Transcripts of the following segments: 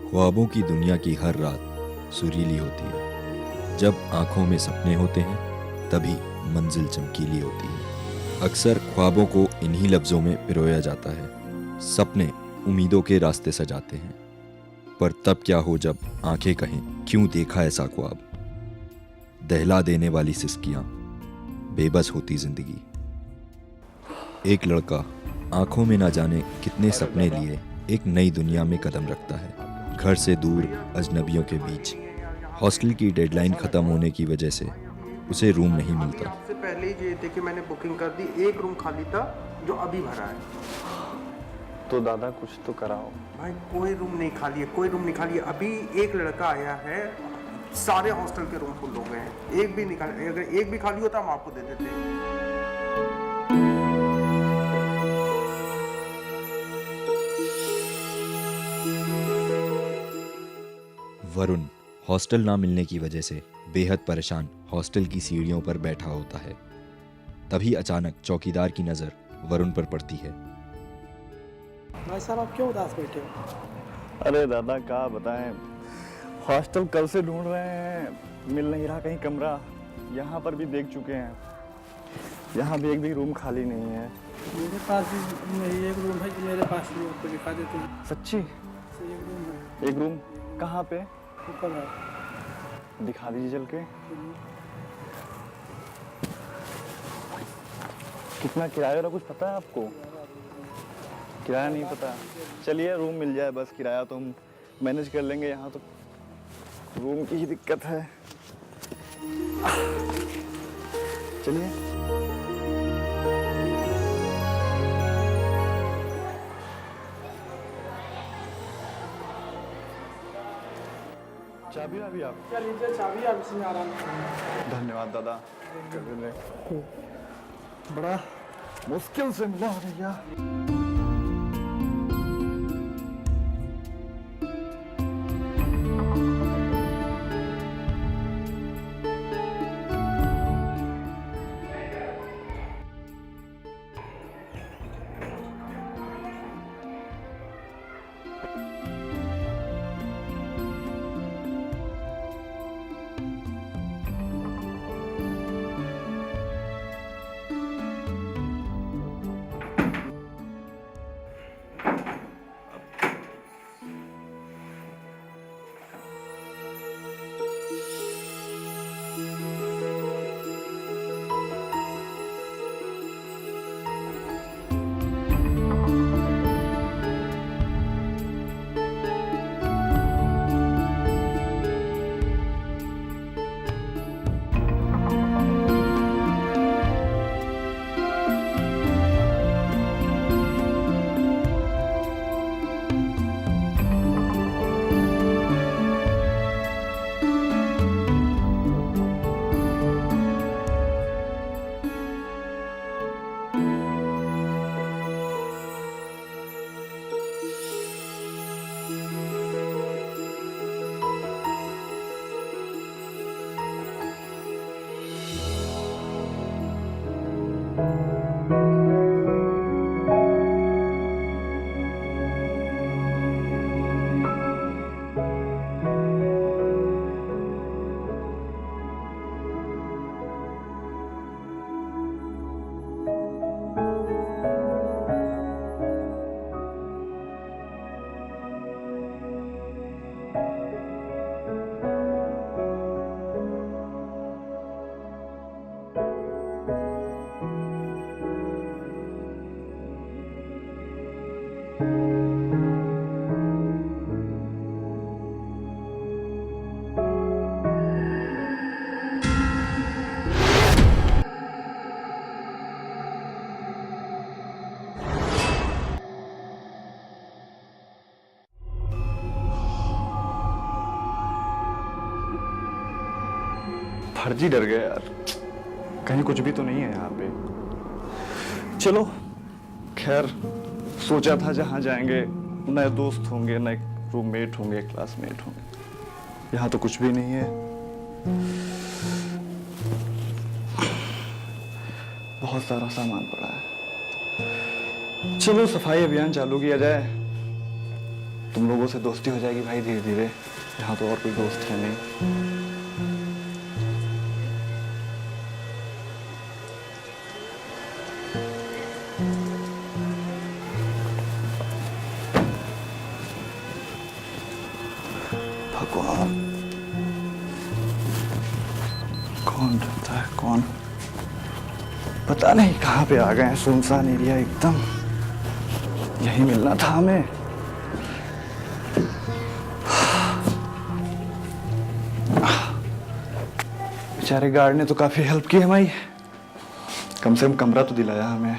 ख्वाबों की दुनिया की हर रात सुरीली होती है। जब आंखों में सपने होते हैं तभी मंजिल चमकीली होती है। अक्सर ख्वाबों को इन्हीं लफ्ज़ों में पिरोया जाता है। सपने उम्मीदों के रास्ते सजाते हैं, पर तब क्या हो जब आंखें कहें क्यों देखा ऐसा ख्वाब। दहला देने वाली सिसकियां, बेबस होती जिंदगी। एक लड़का आंखों में ना जाने कितने सपने लिए एक नई दुनिया में कदम रखता है। घर से दूर, अजनबियों के बीच। हॉस्टल की डेडलाइन ख़त्म होने की वजह से उसे रूम नहीं मिलता। आपसे पहले ही ये देखिए मैंने बुकिंग कर दी, एक रूम खाली था जो अभी भरा है। तो दादा कुछ तो कराओ भाई कोई रूम नहीं खाली है, कोई रूम नहीं खाली है। अभी एक लड़का आया है, सारे हॉस्टल के रूम फुल हो गए हैं, एक भी नहीं खाली। अगर एक भी खाली होता हम आपको दे देते। वरुण हॉस्टल ना मिलने की वजह से बेहद परेशान हॉस्टल की सीढ़ियों पर बैठा होता है। तभी अचानक चौकीदार की नज़र वरुण पर पड़ती है। भाई साहब आप क्यों उदास बैठे हो? अरे दादा क्या बताएं, हॉस्टल कल से ढूंढ रहे हैं, मिल नहीं रहा कहीं कमरा। यहाँ पर भी देख चुके हैं, यहाँ भी एक भी रूम खाली नहीं है। मेरे पास भी नहीं, एक रूम है जो मेरे पास भी, आपको दिखा देते हैं। सच्ची? एक रूम है, एक रूम कहाँ पे? ऊपर है। दिखा दीजिए चल के। कितना किराया वाला कुछ पता है आपको? किराया नहीं पता? चलिए रूम मिल जाए बस, किराया तो हम मैनेज कर लेंगे। यहाँ तो रूम की ही दिक्कत है। चलिए। चाबी अभी आप? क्या लीजिए चाबी, आप इसमें आराम से। धन्यवाद दादा। बड़ा मुश्किल से मिला भैया। फर्जी डर गया यार, कहीं कुछ भी तो नहीं है यहाँ पे। चलो खैर, सोचा था जहाँ जाएंगे नए दोस्त होंगे, नए रूममेट होंगे, क्लासमेट होंगे। यहाँ तो कुछ भी नहीं है। बहुत सारा सामान पड़ा है। चलो सफाई अभियान चालू किया जाए, तुम लोगों से दोस्ती हो जाएगी भाई धीरे धीरे। यहाँ तो और कोई दोस्त है नहीं। भगवान, कौन रहता है कौन, पता नहीं कहाँ पे आ गए हैं। सुनसान एरिया एकदम, यही मिलना था हमें। बेचारे गार्ड ने तो काफी हेल्प की हमारी, कम से कम कमरा तो दिलाया हमें।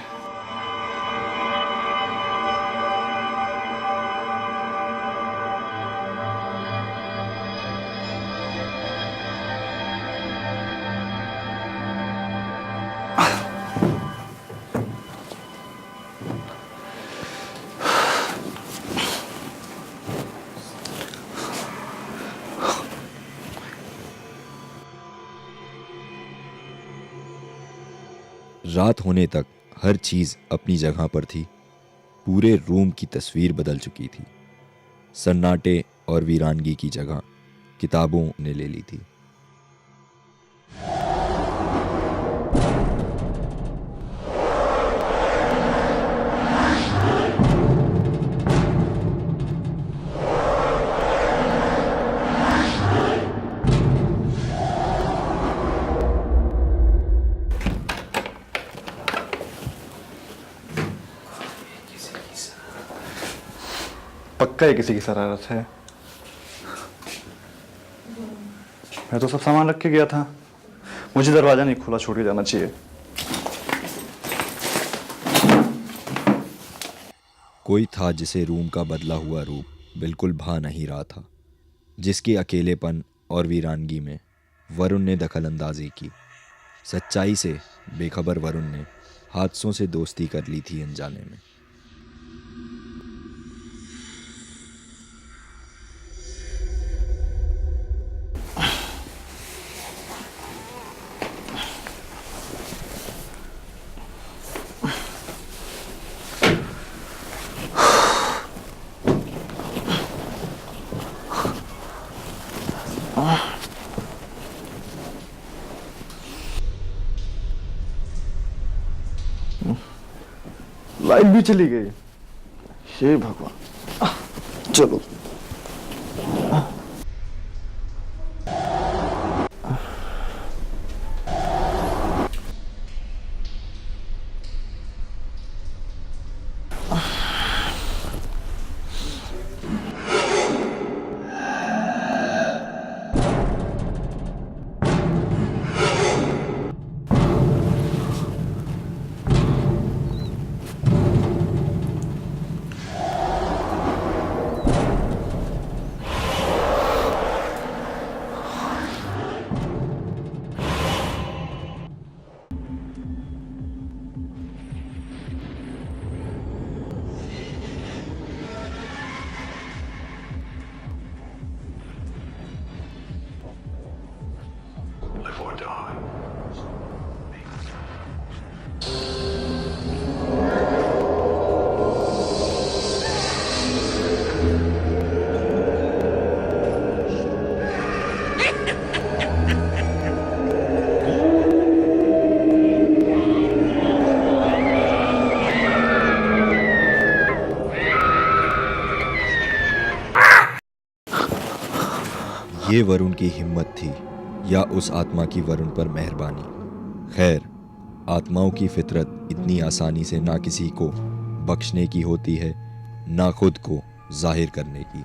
रात होने तक हर चीज अपनी जगह पर थी। पूरे रूम की तस्वीर बदल चुकी थी। सन्नाटे और वीरानगी की जगह किताबों ने ले ली थी। पक्का ये किसी की शरारत है। मैं तो सब सामान रख के गया था, मुझे दरवाजा नहीं खुला छोड़ के जाना चाहिए। कोई था जिसे रूम का बदला हुआ रूप बिल्कुल भा नहीं रहा था, जिसके अकेलेपन और वीरानगी में वरुण ने दखलंदाजी की। सच्चाई से बेखबर वरुण ने हादसों से दोस्ती कर ली थी अनजाने में। लाइट भी चली गई, हे भगवान। चलो ये वरुण की हिम्मत थी या उस आत्मा की वरुण पर मेहरबानी। खैर, आत्माओं की फितरत इतनी आसानी से ना किसी को बख्शने की होती है, ना खुद को जाहिर करने की।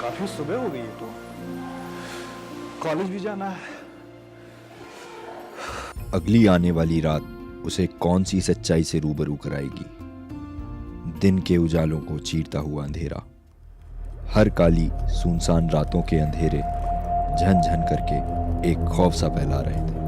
काफी सुबह हो गई है, तो कॉलेज भी जाना है। अगली आने वाली रात उसे कौन सी सच्चाई से रूबरू कराएगी? दिन के उजालों को चीरता हुआ अंधेरा, हर काली सुनसान रातों के अंधेरे झन झन करके एक खौफ सा फैला रहे थे।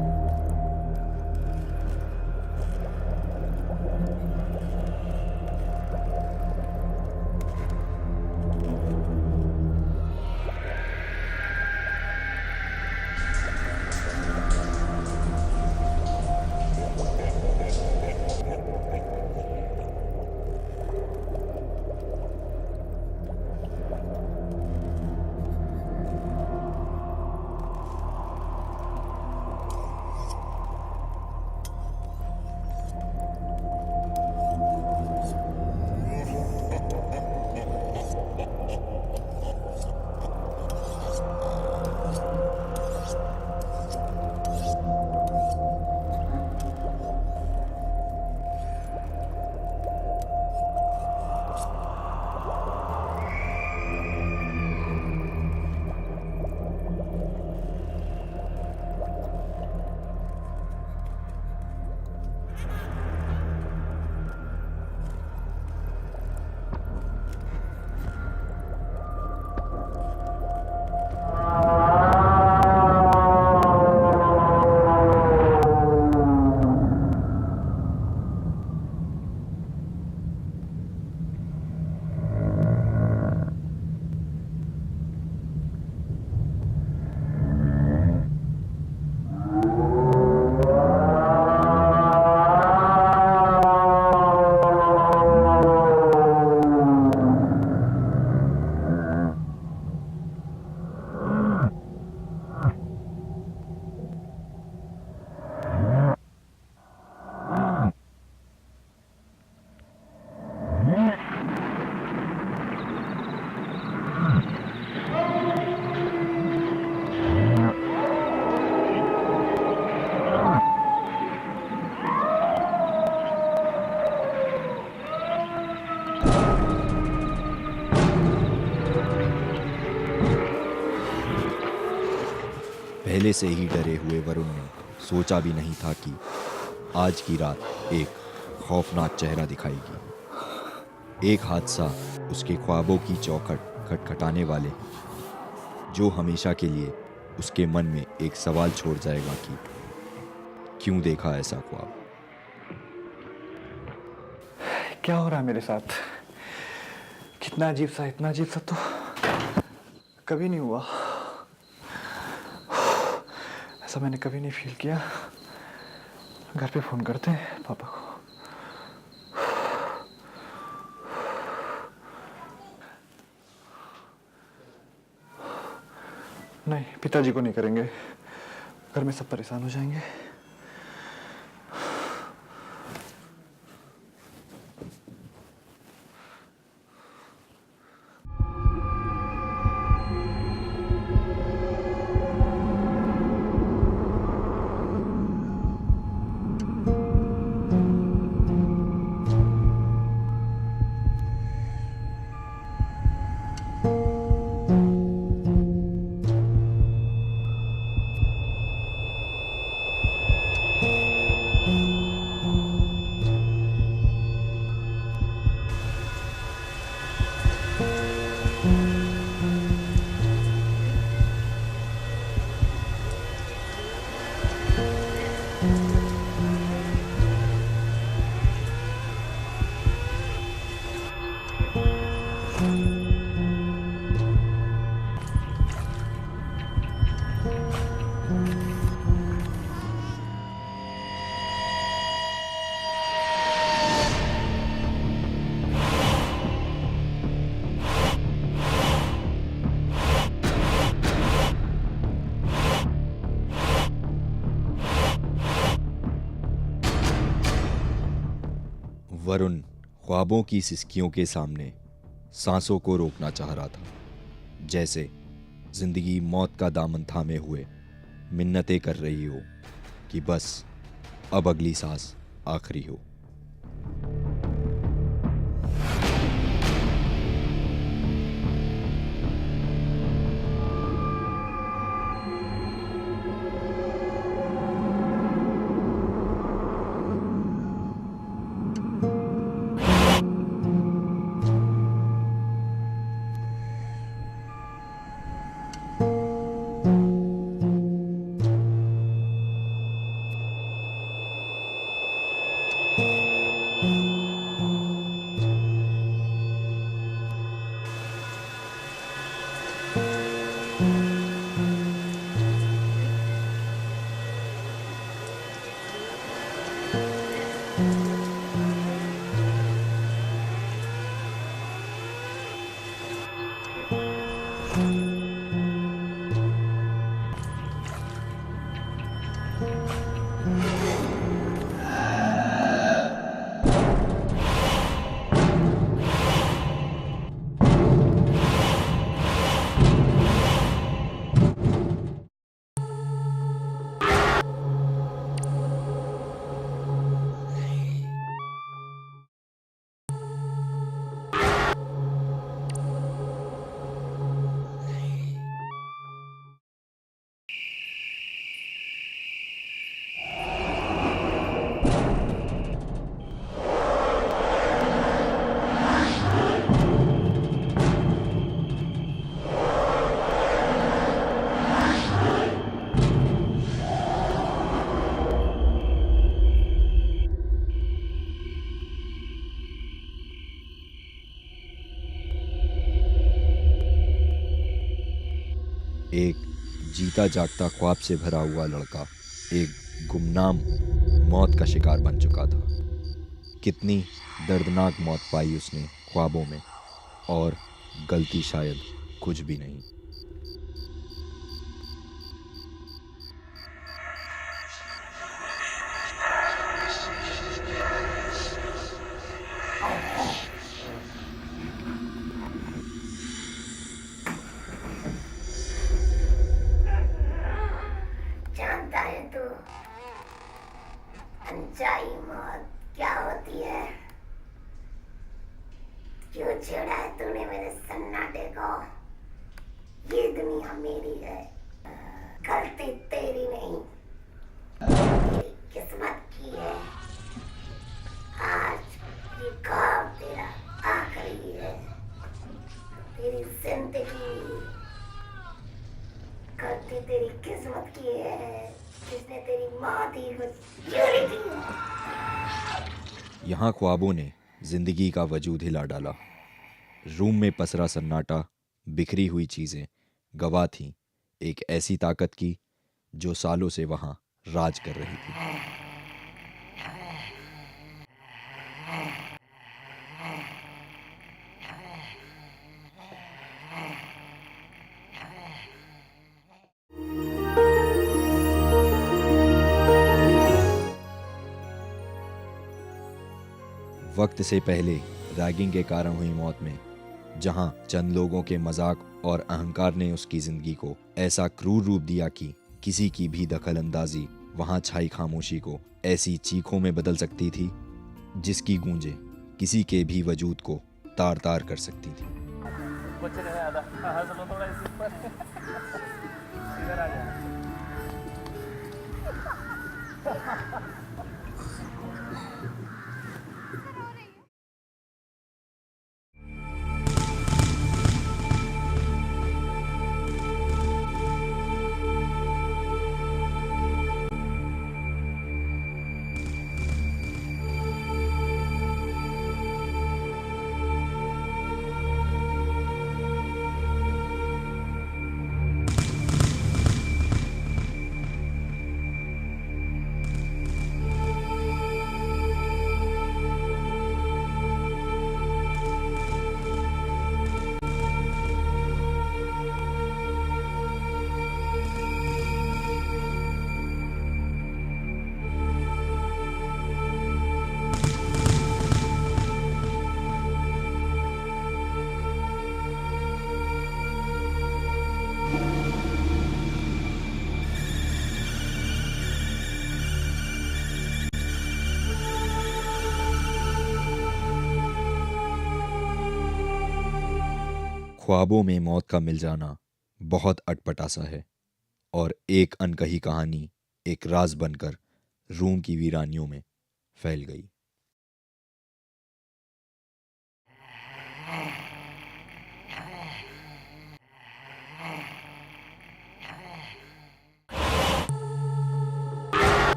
पहले से ही डरे हुए वरुण ने सोचा भी नहीं था कि आज की रात एक खौफनाक चेहरा दिखाएगी। एक हादसा उसके ख्वाबों की चौखट खटखटाने वाले, जो हमेशा के लिए उसके मन में एक सवाल छोड़ जाएगा कि क्यों देखा ऐसा ख्वाब। क्या हो रहा है मेरे साथ? कितना अजीब सा, इतना अजीब सा तो कभी नहीं हुआ। ऐसा मैंने कभी नहीं फील किया। घर पे फोन करते हैं पापा को। नहीं, पिताजी को नहीं करेंगे, घर में सब परेशान हो जाएंगे। वरुण ख्वाबों की सिसकियों के सामने सांसों को रोकना चाह रहा था, जैसे जिंदगी मौत का दामन थामे हुए मिन्नतें कर रही हो कि बस अब अगली सांस आखिरी हो। एक जीता जागता ख्वाब से भरा हुआ लड़का एक गुमनाम मौत का शिकार बन चुका था। कितनी दर्दनाक मौत पाई उसने ख्वाबों में, और गलती शायद कुछ भी नहीं। जानता है तू अनचाही मौत क्या होती है? क्यों छेड़ा है तूने मेरे सन्नाटे को? ये दुनिया मेरी है, गलती तेरी नहीं, तेरी किस्मत की है। आज ये ख्वाब तेरा आखिरी है। तेरी जिंदगी गलती तेरी किस्मत की है, जिसने तेरी मौत ही को चोरी की है। यहाँ ख्वाबों ने जिंदगी का वजूद हिला डाला। रूम में पसरा सन्नाटा, बिखरी हुई चीजें गवाह थीं एक ऐसी ताकत की जो सालों से वहाँ राज कर रही थी। वक्त से पहले रैगिंग के कारण हुई मौत में जहां चंद लोगों के मजाक और अहंकार ने उसकी जिंदगी को ऐसा क्रूर रूप दिया कि किसी की भी दखल अंदाजी वहां छाई खामोशी को ऐसी चीखों में बदल सकती थी जिसकी गूंजें किसी के भी वजूद को तार तार कर सकती थी। ख्वाबों में मौत का मिल जाना बहुत अटपटा सा है, और एक अनकही कहानी एक राज बनकर रूम की वीरानियों में फैल गई।